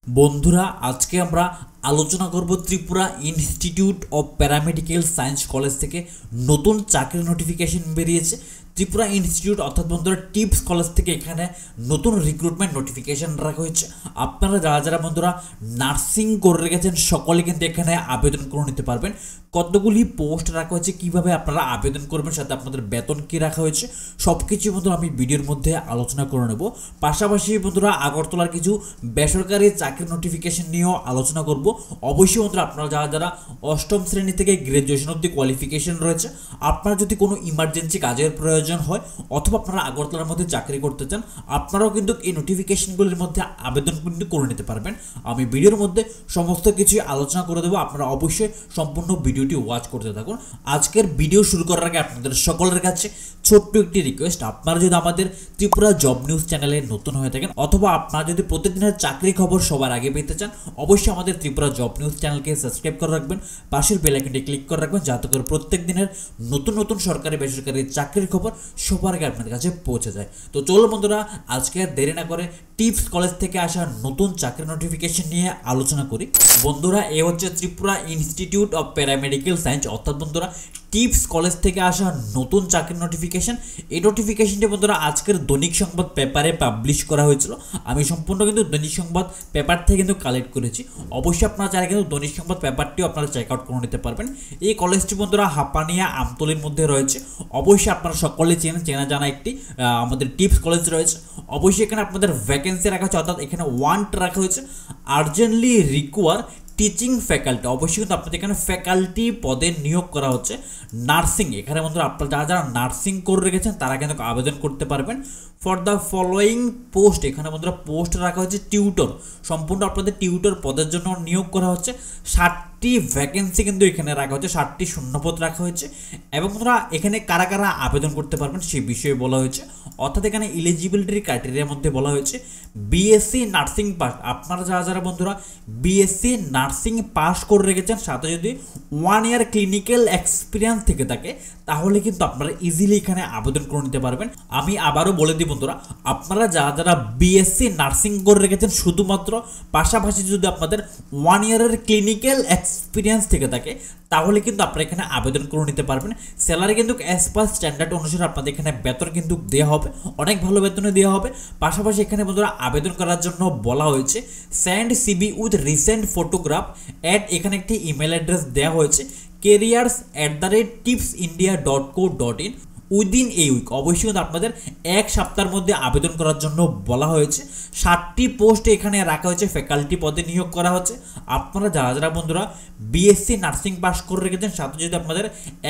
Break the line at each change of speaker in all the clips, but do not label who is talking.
বন্ধুরা আজকে আমরা আলোচনা করব Tripura institute of paramedical science college থেকে নতুন চাকরির নোটিফিকেশন বেরিয়েছে। ত্রিপুরা ইনস্টিটিউট অর্থাৎ বন্ধুরা টিপস কলেজ থেকে এখানে নতুন রিক্রুটমেন্ট নোটিফিকেশন রাখা হয়েছে। আপনারা যারা বন্ধুরা নার্সিং করে রেখেছেন সকলে কিন্তু এখানে আবেদন করে নিতে পারবেন। কতগুলি পোস্ট রাখা হয়েছে, কীভাবে আপনারা আবেদন করবেন, সাথে আপনাদের বেতন কী রাখা হয়েছে, সব কিছু বন্ধুরা আমি ভিডিওর মধ্যে আলোচনা করে নেব। পাশাপাশি বন্ধুরা আগরতলার কিছু বেসরকারি চাকরির নোটিফিকেশন নিয়েও আলোচনা করব। অবশ্যই বন্ধুরা আপনারা যারা অষ্টম শ্রেণী থেকে গ্র্যাজুয়েশন অবধি কোয়ালিফিকেশন রয়েছে, আপনারা যদি কোনো ইমার্জেন্সি কাজের প্রয়োজন হয় অথবা আপনারা আগরতলার মধ্যে চাকরি করতে চান, আপনারাও কিন্তু এই নোটিফিকেশনগুলির মধ্যে আবেদন কিন্তু করে নিতে পারবেন। আমি ভিডিওর মধ্যে সমস্ত কিছুই আলোচনা করে দেবো, আপনারা অবশ্যই সম্পূর্ণ ভিডিওটি ওয়াচ করতে থাকুন। আজকের ভিডিও শুরু করার আগে আপনাদের সকলের কাছে ছোট্ট একটি রিকোয়েস্ট, আপনারা যদি আমাদের ত্রিপুরা জব নিউজ চ্যানেলে নতুন হয়ে থাকেন অথবা আপনারা যদি প্রতিদিনের চাকরি খবর সবার আগে পেতে চান, অবশ্যই আমাদের ত্রিপুরা জব নিউজ চ্যানেলকে সাবস্ক্রাইব করে রাখবেন, পাশের বেল আইকনটি ক্লিক করে রাখবেন, যাতে করে প্রত্যেক দিনের নতুন সরকারি বেসরকারি চাকরির খবর সবার আগে আপনাদের কাছে পৌঁছে যায়। তো চলো বন্ধুরা আজকে আর দেরি না করে টিপস কলেজ থেকে আসা নতুন চাকরি নোটিফিকেশন নিয়ে আলোচনা করি। বন্ধুরা এ হচ্ছে Tripura institute of paramedical science অর্থাৎ বন্ধুরা টিপস কলেজ থেকে আসা নতুন চাকরির নোটিফিকেশন। এই নোটিফিকেশনটি বন্ধুরা আজকের দৈনিক সংবাদ পেপারে পাবলিশ করা হয়েছিল। আমি সম্পূর্ণ কিন্তু দৈনিক সংবাদ পেপার থেকে কিন্তু কালেক্ট করেছি। অবশ্যই আপনারা চাইলে কিন্তু দৈনিক সংবাদ পেপারটিও আপনারা চেক আউট করে নিতে পারবেন। এই কলেজটি বন্ধুরা হাপানিয়া আমতলির মধ্যে রয়েছে। অবশ্যই আপনারা সকলে চেনা জানা একটি আমাদের টিপস কলেজ রয়েছে। অবশ্যই এখানে আপনাদের ভ্যাকেন্সি রাখা হয়েছে, অর্থাৎ এখানে ওয়ান্ট রাখা হয়েছে আর্জেন্টলি রিকোয়ার টিচিং ফ্যাকাল্টি। অবশ্যই কিন্তু আপনাদের এখানে ফ্যাকাল্টি পদে নিয়োগ করা হচ্ছে নার্সিং। এখানে বন্ধুরা আপনারা যারা নার্সিং করে রেখেছেন তারা কিন্তু আবেদন করতে পারবেন। ফর দ্য ফলোয়িং পোস্ট, এখানে বন্ধুরা পোস্ট রাখা হচ্ছে টিউটর। সম্পূর্ণ আপনাদের টিউটর পদের জন্য নিয়োগ করা হচ্ছে। 60টি ভ্যাকেন্সি কিন্তু এখানে রাখা হচ্ছে, 60টি শূন্যপদ রাখা হয়েছে। এবং বন্ধুরা এখানে কারা কারা আবেদন করতে পারবেন সেই বিষয়ে বলা হয়েছে। অর্থাৎ এখানে এলিজিবিলিটির ক্রাইটেরিয়ার মধ্যে বলা হয়েছে বিএসসি নার্সিং পাস। আপনারা যারা বন্ধুরা বিএসসি নার্সিং পাস করে রেখেছেন, সাথে যদি 1 ইয়ার ক্লিনিক্যাল এক্সপিরিয়েন্স থেকে থাকে, তাহলে কিন্তু আপনারা ইজিলি এখানে আবেদন করে নিতে পারবেন। আমি আবারও বলে দিই বন্ধুরা, আপনারা যারা বিএসসি নার্সিং করে রেখেছেন শুধুমাত্র, পাশাপাশি যদি আপনাদের 1 ইয়ারের ক্লিনিক্যাল এক্সপিরিয়েন্স থেকে থাকে, তাহলে কিন্তু আপনারা এখানে আবেদন করে নিতে পারবেন। স্যালারি কিন্তু অ্যাজ পার স্ট্যান্ডার্ড অনুসারে আপনাদের এখানে বেতন কিন্তু দেওয়া হবে, অনেক ভালো বেতনে দেওয়া হবে। পাশাপাশি এখানে বন্ধুরা আবেদন করার জন্য বলা হয়েছে send CB with recent photograph at, এখানে একটি ইমেল অ্যাড্রেস দেওয়া হয়েছে careers@tipsindia.co.in উইদিন এই উইক। অবশ্যই কিন্তু আপনাদের এক সপ্তাহের মধ্যে আবেদন করার জন্য বলা হয়েছে। 60টি পোস্টে এখানে রাখা হয়েছে, ফ্যাকাল্টি পদে নিয়োগ করা হচ্ছে। আপনারা যারা বন্ধুরা বিএসসি নার্সিং পাস করে রেখেছেন, সাথে যদি আপনাদের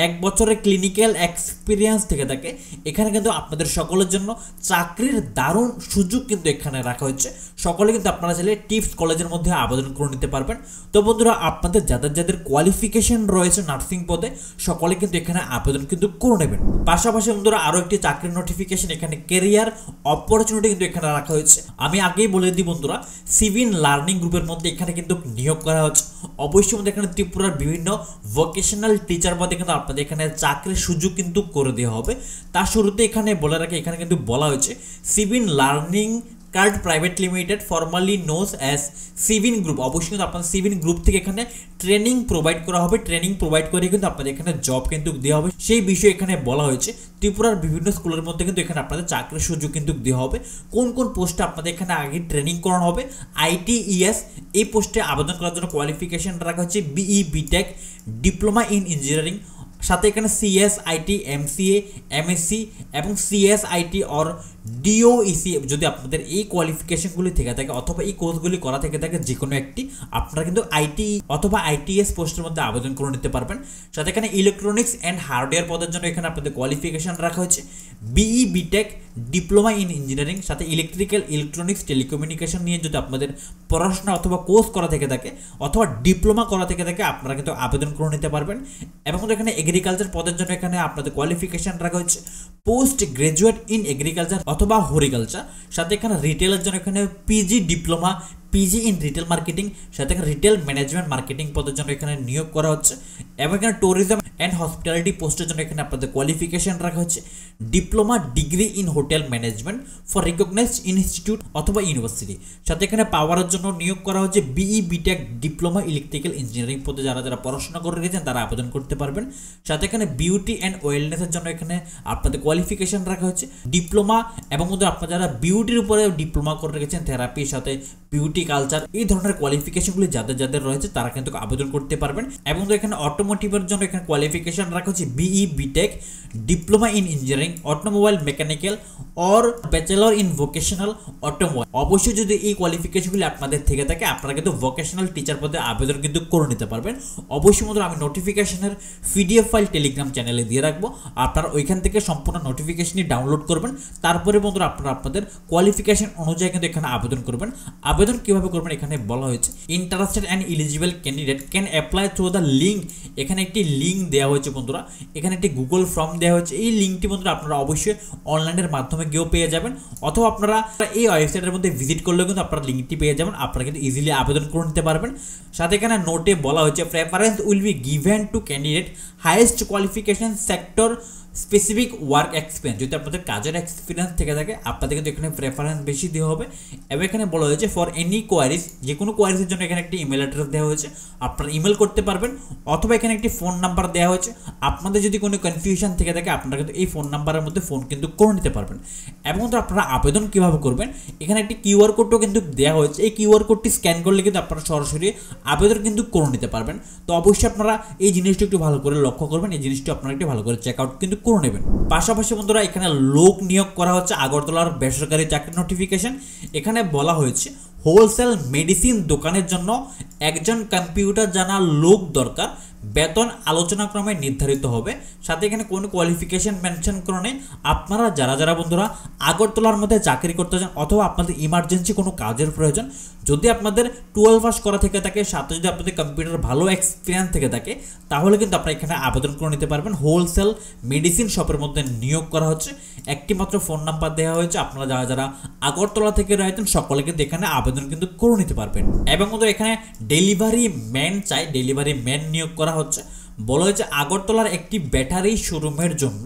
1 বছরের ক্লিনিক্যাল এক্সপিরিয়েন্স থেকে থাকে, এখানে কিন্তু আপনাদের সকলের জন্য চাকরির দারুণ সুযোগ কিন্তু এখানে রাখা হয়েছে। সকলে কিন্তু আপনারা চাইলে টিপস কলেজের মধ্যে আবেদন করে নিতে পারবেন। তো বন্ধুরা আপনাদের যাদের কোয়ালিফিকেশন রয়েছে নার্সিং পদে, সকলে কিন্তু এখানে আবেদন কিন্তু করে নেবেন। পাশাপাশি বন্ধুরা আরো একটি চাকরির নোটিফিকেশন, এখানে ক্যারিয়ার অপরচুনিটি কিন্তু এখানে রাখা হয়েছে। আমি আগেই বলে দিই বন্ধুরা, সিভিল লার্নিং গ্রুপের মধ্যে এখানে কিন্তু নিয়োগ করা হচ্ছে। অবশ্যই আমাদের এখানে ত্রিপুরার বিভিন্ন ভোকেশনাল টিচার পদে কিন্তু আপনাদের এখানে চাকরির সুযোগ কিন্তু করে দেওয়া হবে। তার শুরুতে এখানে বলে রাখি, এখানে কিন্তু বলা হয়েছে civil learning card private limited, formally knows as civil group. অবশ্যই কিন্তু আপনার সিভিন গ্রুপ থেকে এখানে ট্রেনিং প্রোভাইড করা হবে। ট্রেনিং প্রোভাইড করে কিন্তু আপনাদের এখানে জব কিন্তু দেওয়া হবে, সেই বিষয়ে এখানে বলা হয়েছে। ত্রিপুরার বিভিন্ন স্কুলের মধ্যে কিন্তু এখানে আপনাদের চাকরির সুযোগ কিন্তু দেওয়া হবে। কোন পোস্টে আপনাদের এখানে আগে ট্রেনিং করানো হবে, ITES এই পোস্টে আবেদন করার জন্য কোয়ালিফিকেশন রাখা হচ্ছে BE BTech diploma in engineering, সাথে এখানে CSIT MCA MSc এবং CSIT অর DOEC যদি আপনাদের এই কোয়ালিফিকেশনগুলি থেকে থাকে অথবা এই কোর্সগুলি করা থেকে থাকে যে কোনো একটি, আপনারা কিন্তু ITE অথবা ITS পোস্টের মধ্যে আবেদন করে নিতে পারবেন। সাথে এখানে ইলেকট্রনিক্স অ্যান্ড হার্ডওয়্যার পদের জন্য এখানে আপনাদের কোয়ালিফিকেশন রাখা হয়েছে BE BTech diploma in engineering, সাথে ইলেকট্রিক্যাল ইলেকট্রনিক্স টেলিকমিউনিকেশন নিয়ে যদি আপনাদের পড়াশোনা অথবা কোর্স করা থেকে থাকে অথবা ডিপ্লোমা করা থেকে থাকে, আপনারা কিন্তু আবেদন করে নিতে পারবেন। এবং এখানে এগ্রিকালচার পদের জন্য এখানে আপনাদের কোয়ালিফিকেশন রাখা হচ্ছে পোস্ট গ্রাজুয়েট ইন এগ্রিকালচার অথবা হরিকালচার, সাথে এখানে রিটেলের জন্য এখানে PG diploma PG in retail marketing, সাথে এখানে রিটেল ম্যানেজমেন্ট মার্কেটিং পদের জন্য এখানে নিয়োগ করা হচ্ছে। এবং এখানে ট্যুরিজম অ্যান্ড হসপিটালিটি পোস্টের জন্য এখানে আপনাদের কোয়ালিফিকেশন রাখা হচ্ছে diploma degree in hotel management for recognised institute অথবা ইউনিভার্সিটি। সাথে এখানে পাওয়ারের জন্য নিয়োগ করা হচ্ছে BE B Tech diploma electrical engineering পদে যারা যারা পড়াশোনা করে রেখেছেন তারা আবেদন করতে পারবেন। সাথে এখানে বিউটি অ্যান্ড ওয়েলনেসের জন্য এখানে আপনাদের কোয়ালিফিকেশন রাখা হচ্ছে ডিপ্লোমা, এবং মধ্যে আপনারা যারা বিউটির উপরে ডিপ্লোমা করে রেখেছেন থেরাপির সাথে বিউটি কালচার, এই ধরনের কোয়ালিফিকেশনগুলি যাদের যাদের রয়েছে তারা কিন্তু আবেদন করতে পারবেন। এবং এখানে অটোমোটিভের জন্য এখানে কোয়ালিফিকেশন রাখা হচ্ছে BE B Tech diploma in engineering automobile mechanical or bachelor in vocational automobile. অবশ্যই যদি এই কোয়ালিফিকেশনগুলি আপনাদের থেকে থাকে আপনারা কিন্তু ভোকেশনাল টিচার পদে আবেদন কিন্তু করে নিতে পারবেন। অবশ্যই বন্ধুরা আমি নোটিফিকেশনের পিডিএফ ফাইল টেলিগ্রাম চ্যানেলে দিয়ে রাখবো, আপনারা ওইখান থেকে সম্পূর্ণ নোটিফিকেশনটি ডাউনলোড করবেন। তারপরে বন্ধুরা আপনারা আপনাদের কোয়ালিফিকেশন অনুযায়ী কিন্তু এখানে আবেদন করবেন। আবেদন কিভাবে করবেন এখানে বলা হয়েছে interested and eligible candidate can apply through the link. এখানে একটি লিঙ্ক দেওয়া হয়েছে বন্ধুরা, এখানে একটি গুগল ফর্ম দেওয়া হয়েছে। এই লিঙ্কটি বন্ধুরা আপনারা অবশ্যই অনলাইনের মাধ্যমে গিয়েও পেয়ে যাবেন, অথবা আপনারা এই ওয়েবসাইটের মধ্যে ভিজিট করলেও কিন্তু আপনারা লিঙ্কটি পেয়ে যাবেন, আপনারা কিন্তু ইজিলি আবেদন করে নিতে পারবেন। সাথে এখানে নোটে বলা হয়েছে preference will be given to candidate highest qualification sector specific work experience. যদি আপনাদের কাজের এক্সপিরিয়েন্স থেকে থাকে আপনাদের কিন্তু এখানে প্রেফারেন্স বেশি দেওয়া হবে। এবং এখানে বলা হয়েছে ফর এনি কোয়ারিজ, যে কোনো কোয়ারিজের জন্য এখানে একটি ইমেল অ্যাড্রেস দেওয়া হয়েছে, আপনারা ইমেল করতে পারবেন, অথবা এখানে একটি ফোন নাম্বার দেওয়া হয়েছে। আপনাদের যদি কোনো কনফিউশন থেকে থাকে আপনারা কিন্তু এই ফোন নাম্বারের মধ্যে ফোন কিন্তু করে নিতে পারবেন। এবং তো আপনারা আবেদন কীভাবে করবেন এখানে একটি কিউআর কোডও কিন্তু দেওয়া হয়েছে, এই কিউআর কোডটি স্ক্যান করলে কিন্তু আপনারা সরাসরি আবেদন কিন্তু করে নিতে পারবেন। তো অবশ্যই আপনারা এই জিনিসটি একটু ভালো করে লক্ষ্য করবেন, এই জিনিসটি আপনারা একটু ভালো করে চেক আউট কিন্তু করে নেবেন। পাশাপাশি বন্ধুরা এখানে লোক নিয়োগ করা হচ্ছে আগরতলার বেসরকারি চাকরি নোটিফিকেশন। এখানে বলা হয়েছে হোলসেল মেডিসিন দোকানের জন্য একজন কম্পিউটার জানা লোক দরকার, বেতন আলোচনাক্রমে নির্ধারিত হবে। সাথে এখানে কোনো কোয়ালিফিকেশন মেনশন করা নেই। আপনারা যারা যারা বন্ধুরা আগরতলার মধ্যে চাকরি করতে চান অথবা আপনাদের ইমার্জেন্সি কোনো কাজের প্রয়োজন, যদি আপনাদের 12 পাস করা থেকে থাকে, সাথে যদি আপনাদের কম্পিউটার ভালো এক্সপিরিয়েন্স থেকে থাকে তাহলে কিন্তু আপনারা এখানে আবেদন করে নিতে পারবেন। হোলসেল মেডিসিন শপের মধ্যে নিয়োগ করা হচ্ছে, একটি মাত্র ফোন নাম্বার দেওয়া হয়েছে। আপনারা যারা যারা আগরতলা থেকে রয়েছেন সকলে কিন্তু এখানে আবেদন কিন্তু করে নিতে পারবেন। এবং বন্ধুরা এখানে ডেলিভারি ম্যান চাই, ডেলিভারি ম্যান নিয়োগ করা হচ্ছে। বলা হয়েছে আগরতলার একটি ব্যাটারি শোরুমের জন্য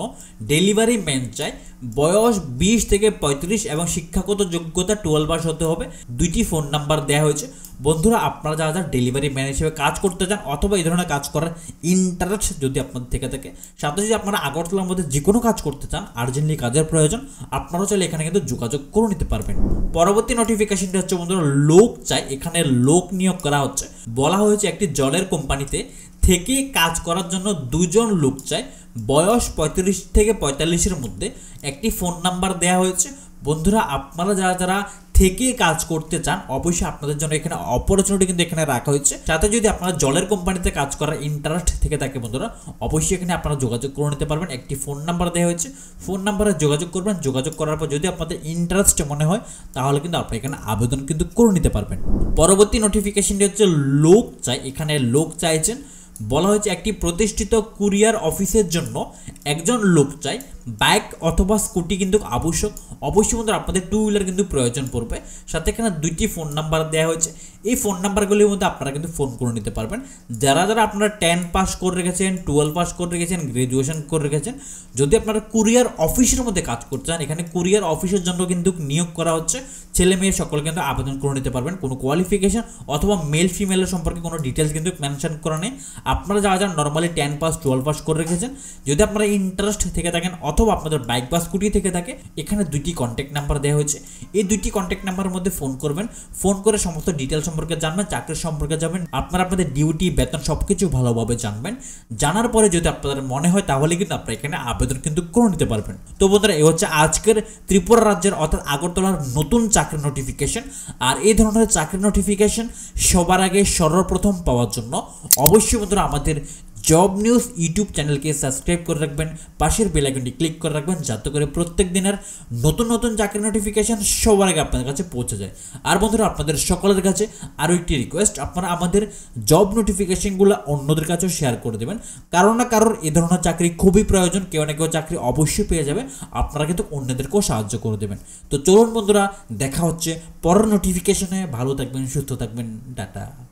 ডেলিভারি ম্যান চাই, বয়স 20 থেকে 35 এবং শিক্ষাগত যোগ্যতা 12 পাস হতে হবে। দুইটি ফোন নাম্বার দেওয়া হয়েছে। বন্ধুরা আপনারা যারা যারা ডেলিভারি ম্যান হিসেবে কাজ করতে চান অথবা এই ধরনের কাজ করার ইন্টারেস্ট যদি আপনাদের থেকে থাকে, সাথে যদি আপনারা আগরতলার মধ্যে যে কোনো কাজ করতে চান, আর্জেন্টলি কাজের প্রয়োজন, আপনারাও চাইলে এখানে কিন্তু যোগাযোগ করে নিতে পারবেন। পরবর্তী নোটিফিকেশনটি হচ্ছে বন্ধুরা লোক চাই, এখানে লোক নিয়োগ করা হচ্ছে। বলা হয়েছে একটি জলের কোম্পানিতে থেকে কাজ করার জন্য 2 জন লোক চাই, বয়স 35 থেকে 45-এর মধ্যে। একটি ফোন নাম্বার দেওয়া হয়েছে। বন্ধুরা আপনারা যারা যারা থেকে কাজ করতে চান অবশ্যই আপনাদের জন্য এখানে অপরচুনিটি কিন্তু এখানে রাখা হয়েছে। সাথে যদি আপনারা জলের কোম্পানিতে কাজ করার ইন্টারেস্ট থেকে থাকে বন্ধুরা অবশ্যই এখানে আপনারা যোগাযোগ করে নিতে পারবেন। একটি ফোন নাম্বার দেওয়া হয়েছে, ফোন নাম্বারে যোগাযোগ করবেন। যোগাযোগ করার পর যদি আপনাদের ইন্টারেস্ট মনে হয় তাহলে কিন্তু আপনি এখানে আবেদন কিন্তু করে নিতে পারবেন। পরবর্তী নোটিফিকেশনটি হচ্ছে লোক চাই, এখানে লোক চাইছেন। বলা হয়েছে একটি প্রতিষ্ঠিত কুরিয়ার অফিসের জন্য একজন লোক চাই, বাইক অথবা স্কুটি কিন্তু আবশ্যক। অবশ্যই বন্ধুরা আপনাদের 2 হুইলার কিন্তু প্রয়োজন পড়বে। সাথে এখানে 2টি ফোন নাম্বার দেওয়া হয়েছে, এই ফোন নাম্বারগুলির মধ্যে আপনারা কিন্তু ফোন করে নিতে পারবেন। যারা যারা আপনারা 10 পাস করে রেখেছেন, 12 পাস করে রেখেছেন, গ্র্যাজুয়েশন করে রেখেছেন, যদি আপনারা কুরিয়ার অফিসের মধ্যে কাজ করতে চান এখানে কুরিয়ার অফিসের জন্য কিন্তু নিয়োগ করা হচ্ছে। ছেলে মেয়ে সকলে কিন্তু আবেদন করে নিতে পারবেন। কোনো কোয়ালিফিকেশন অথবা মেল ফিমেলের সম্পর্কে কোনো ডিটেলস কিন্তু মেনশন করা নেই। আপনারা যারা যারা নর্মালি 10 পাস 12 পাস করে রেখেছেন, যদি আপনারা ইন্টারেস্ট থেকে থাকেন অথবা আপনাদের বাইক বা স্কুটি থেকে থাকে, এখানে 2টি কন্ট্যাক্ট নাম্বার দেওয়া হয়েছে। এই 2টি কন্ট্যাক্ট নাম্বারের মধ্যে ফোন করবেন, ফোন করে সমস্ত ডিটেলস সম্পর্কে জানবেন, চাকরির সম্পর্কে জানবেন, আপনারা আপনাদের ডিউটি বেতন সব কিছু ভালোভাবে জানবেন। জানার পরে যদি আপনাদের মনে হয় তাহলে কিন্তু আপনারা এখানে আবেদন কিন্তু করে নিতে পারবেন। তো বন্ধুরা এই হচ্ছে আজকের ত্রিপুরা রাজ্যের অর্থাৎ আগরতলার নতুন চাকরির নোটিফিকেশন। আর এই ধরনের চাকরির নোটিফিকেশন সবার আগে সর্বপ্রথম পাওয়ার জন্য অবশ্যই বন্ধুরা আমাদের জব নিউজ ইউটিউব চ্যানেলকে সাবস্ক্রাইব করে রাখবেন, পাশের বেল আইকনটি ক্লিক করে রাখবেন যাতে করে প্রত্যেক দিনের নতুন নতুন চাকরির নোটিফিকেশান সবার আগে আপনাদের কাছে পৌঁছে যায়। আর বন্ধুরা, আপনাদের সকলের কাছে আরও একটি রিকোয়েস্ট, আপনারা আমাদের জব নোটিফিকেশানগুলো অন্যদের কাছেও শেয়ার করে দেবেন। কারণ না কারোর এ ধরনের চাকরি খুবই প্রয়োজন, কেউ না কেউ চাকরি অবশ্যই পেয়ে যাবে, আপনারা কিন্তু অন্যদেরকেও সাহায্য করে দেবেন। তো চলুন বন্ধুরা, দেখা হচ্ছে পরের নোটিফিকেশনে। ভালো থাকবেন, সুস্থ থাকবেন, টাটা।